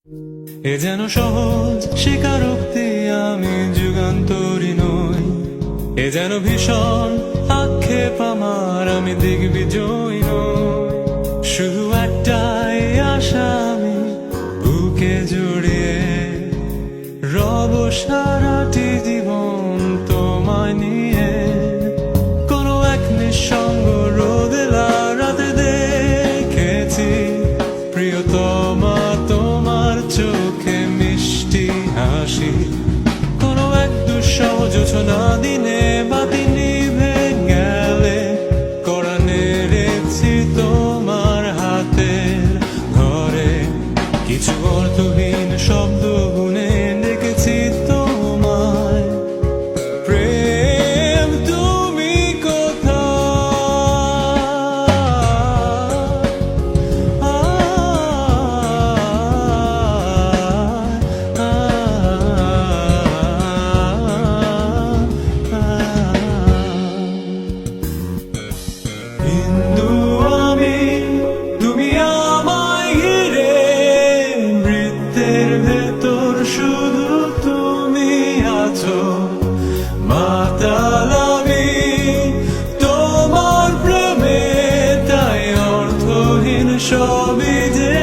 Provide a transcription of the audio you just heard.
এ যেন সহজ স্বীকারোক্তি, আমি যুগান্তরী নই। এ যেন ভীষণ আক্ষেপ আমার, আমি দিগ্বিজয়ী নই। শুধু একটাই আশা, আমি বুকে জড়িয়ে রব সারাটি জীবন তোমায় নিয়ে। কোনো এক নিঃসঙ্গ রোদেলা রাতে দেখেছি প্রিয়তমা তোমার চোখে মিষ্টি হাসি। কোনো এক দুঃসহ জোছনা দিনে বাতি নিভে গেলে কড়া নেড়েছি তোমার হাতের ঘরে। কিছু অর্থহীন শব্দ গুনে ডেকেছি তোমায়, প্রেম তুমি হিন্দু আমি, তুমি আমায় ঘিরে, বৃত্তের ভেতর শুধু তুমি আছো। মাতাল আমি তোমার প্রেমে, তাই অর্থহীন সবই যে